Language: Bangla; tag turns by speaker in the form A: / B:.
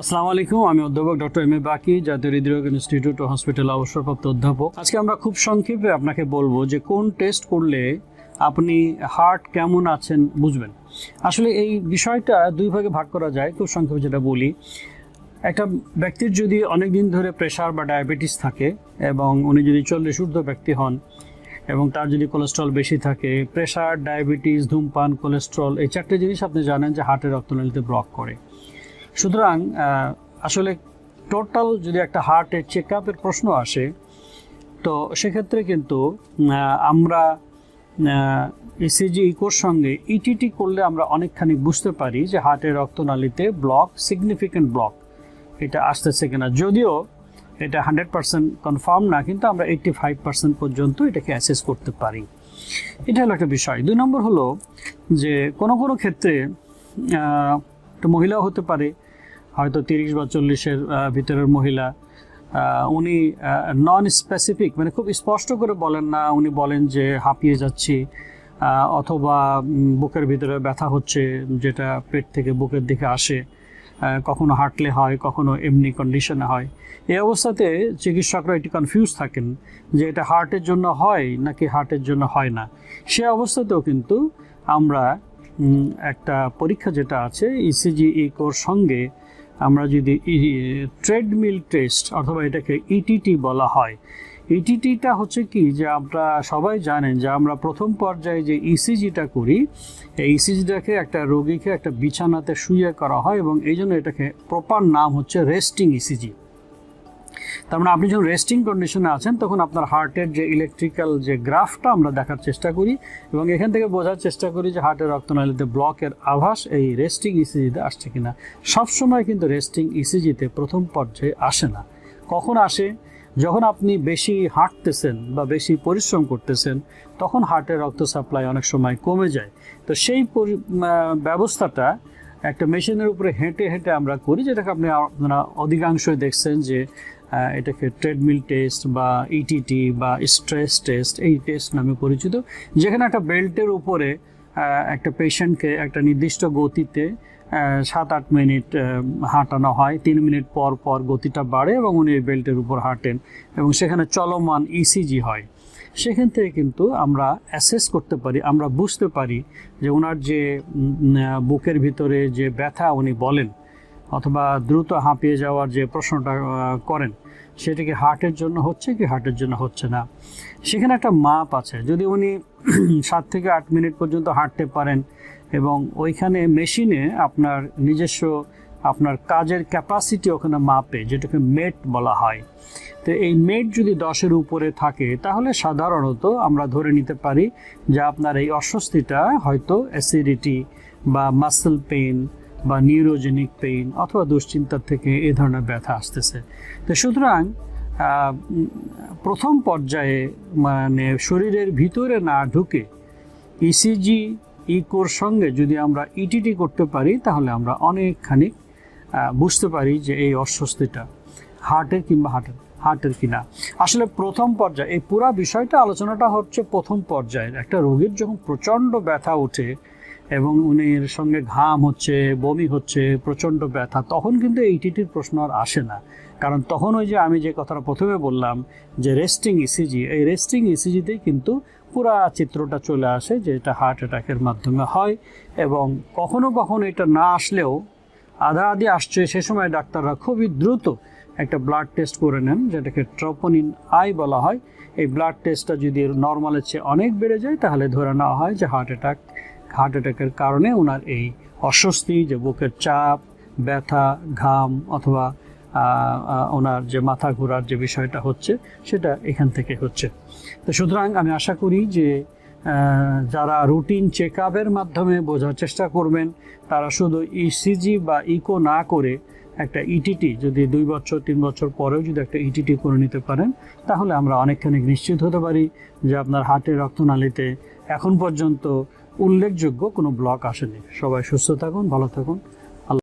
A: আসসালামু আলাইকুম, আমি অধ্যাপক ডক্টর এম এ বাকি, জাতীয় হৃদরোগ ইনস্টিটিউট ও হসপিটাল অবসরপ্রাপ্ত অধ্যাপক। আজকে আমরা খুব সংক্ষেপে আপনাকে বলবো যে কোন টেস্ট করলে আপনি হার্ট কেমন আছেন বুঝবেন। আসলে এই বিষয়টা দুই ভাগে ভাগ করা যায়। খুব সংক্ষেপে যেটা বলি, একটা ব্যক্তির যদি অনেক দিন ধরে প্রেশার বা ডায়াবেটিস থাকে এবং উনি যদি 40 ঊর্ধ্ব ব্যক্তি হন এবং তার যদি কোলেস্ট্রল বেশি থাকে, প্রেশার, ডায়াবেটিস, ধূমপান, কোলেস্ট্রল, এই চারটে জিনিস আপনি জানেন যে হার্টের রক্তনালীতে ব্লক করে। সুতরাং আসলে টোটাল যদি একটা হার্টের চেক আপের প্রশ্ন আসে, তো সেক্ষেত্রে কিন্তু আমরা ইসিজি ইকোর সঙ্গে ইটিটি করলে আমরা অনেকখানি বুঝতে পারি যে হার্টের রক্তনালীতে ব্লক, সিগনিফিক্যান্ট ব্লক এটা আসতেছে কিনা। যদিও এটা 100% কনফার্ম না, কিন্তু আমরা 85% পর্যন্ত এটাকে অ্যাসেস করতে পারি। এটা হলো একটা বিষয়। 2 নম্বর হলো যে কোনো ক্ষেত্রে একটা মহিলাও হতে পারে, হয়তো 30 বা 40-এর ভিতরের মহিলা, উনি নন স্পেসিফিক, মানে খুব স্পষ্ট করে বলেন না, উনি বলেন যে হাঁপিয়ে যাচ্ছি অথবা বুকের ভিতরে ব্যথা হচ্ছে, যেটা পেট থেকে বুকের দিকে আসে, কখনো হাঁটলে হয়, কখনো এমনি কন্ডিশনে হয়। এই অবস্থাতে চিকিৎসকরা একটু কনফিউজ থাকেন যে এটা হার্টের জন্য হয় নাকি হার্টের জন্য হয় না। সে অবস্থাতেও কিন্তু আমরা একটা পরীক্ষা যেটা আছে ইসিজি ইকোর সঙ্গে আমরা যদি ট্রেডমিল টেস্ট অথবা এটাকে ইটিটি বলা হয়। ইটিটিটা হচ্ছে কি, যে আমরা সবাই জানেন যে আমরা প্রথম পর্যায়ে যে ইসিজিটা করি, এই ইসিজিটাকে একটা রোগীকে একটা বিছানাতে শুয়ে করা হয় এবং এই জন্য এটাকে প্রপার নাম হচ্ছে রেস্টিং ইসিজি। তার মানে আপনি যখন রেস্টিং কন্ডিশনে আছেন তখন আপনার হার্টের যে ইলেকট্রিক্যাল যে গ্রাফটা আমরা দেখার চেষ্টা করি এবং এখান থেকে বোঝার চেষ্টা করি যে হার্টের রক্তনালীতে ব্লকের আভাস এই রেস্টিং ইসিজিতে আসছে কিনা। সবসময় কিন্তু রেস্টিং ইসিজিতে প্রথম পর্যায়ে আসে না। কখন আসে? যখন আপনি বেশি হাঁটতেছেন বা বেশি পরিশ্রম করতেছেন, তখন হার্টের রক্ত সাপ্লাই অনেক সময় কমে যায়। তো সেই ব্যবস্থাটা একটা মেশিনের উপরে হেঁটে হেঁটে আমরা করি, যেটাকে আপনারা অধিকাংশই দেখছেন যে এটাকে ট্রেডমিল টেস্ট বা ইটিটি বা স্ট্রেস টেস্ট, এই টেস্ট নামে পরিচিত, যেখানে একটা বেল্টের উপরে একটা পেশেন্টকে একটা নির্দিষ্ট গতিতে 7-8 মিনিট হাঁটানো হয়। 3 মিনিট পর পর গতিটা বাড়ে এবং উনি এই বেল্টের উপর হাঁটেন এবং সেখানে চলমান ইসিজি হয়। সেখান থেকে কিন্তু আমরা অ্যাসেস করতে পারি, আমরা বুঝতে পারি যে ওনার যে বুকের ভিতরে যে ব্যথা উনি বলেন অথবা দ্রুত হাঁপিয়ে যাওয়ার যে প্রশ্নটা করেন, সেটা কি হার্টের জন্য হচ্ছে কি হার্টের জন্য হচ্ছে না। সেখানে একটা মাপ আছে। যদি উনি 7 থেকে 8 মিনিট পর্যন্ত হাঁটতে পারেন এবং ওইখানে মেশিনে আপনার নিজস্ব আপনার কাজের ক্যাপাসিটি ওখানে মাপে, যেটাকে মেট বলা হয়। তো এই মেট যদি 10-এর উপরে থাকে, তাহলে সাধারণত আমরা ধরে নিতে পারি যে আপনার এই অস্বস্তিটা হয়তো অ্যাসিডিটি বা মাসেল পেইন বা নিউরোজেনিক পেইন অথবা দুশ্চিন্তার থেকে এই ধরনের ব্যথা আসতেছে। তো সুতরাং প্রথম পর্যায়ে মানে শরীরের ভিতরে না ঢুকে ইসিজি ইকোর সঙ্গে যদি আমরা ইটিটি করতে পারি, তাহলে আমরা অনেকখানি বুঝতে পারি যে এই অস্বস্তিটা হার্টের কিংবা হার্টের কিনা। আসলে প্রথম পর্যায়ে এই পুরো বিষয়টা আলোচনাটা হচ্ছে প্রথম পর্যায়ের। একটা রোগীর যখন প্রচণ্ড ব্যথা ওঠে এবং উনির সঙ্গে ঘাম হচ্ছে, বমি হচ্ছে, প্রচণ্ড ব্যথা, তখন কিন্তু ইটিটির প্রশ্ন আর আসে না। কারণ তখন ওই যে আমি যে কথাটা প্রথমে বললাম যে রেস্টিং ইসিজি, এই রেস্টিং ইসিজিতেই কিন্তু পুরা চিত্রটা চলে আসে যে এটা হার্ট অ্যাটাকের মাধ্যমে হয়। এবং কখনো কখনো এটা না আসলেও আধা আধি আসছে, সে সময় ডাক্তাররা খুবই দ্রুত একটা ব্লাড টেস্ট করে নেন, যেটাকে ট্রোপোনিন আই বলা হয়। এই ব্লাড টেস্টটা যদি নর্মালের চেয়ে অনেক বেড়ে যায়, তাহলে ধরে নেওয়া হয় যে হার্ট অ্যাটাকের কারণে ওনার এই অস্বস্তি, যে বুকের চাপ, ব্যথা, ঘাম অথবা ওনার যে মাথা ঘোরার যে বিষয়টা হচ্ছে, সেটা এখান থেকে হচ্ছে। তো সুতরাং আমি আশা করি যে যারা রুটিন চেক আপের মাধ্যমে বোঝার চেষ্টা করবেন, তারা শুধু ইসিজি বা ইকো না করে একটা ইটিটি যদি 2 বছর 3 বছর পরেও যদি একটা ইটিটি করে নিতে পারেন, তাহলে আমরা অনেকখানি নিশ্চিত হতে পারি যে আপনার হার্টের রক্তনালীতে এখন পর্যন্ত উল্লেখযোগ্য কোনো ব্লক আসেনি। সবাই সুস্থ থাকুন, ভালো থাকুন।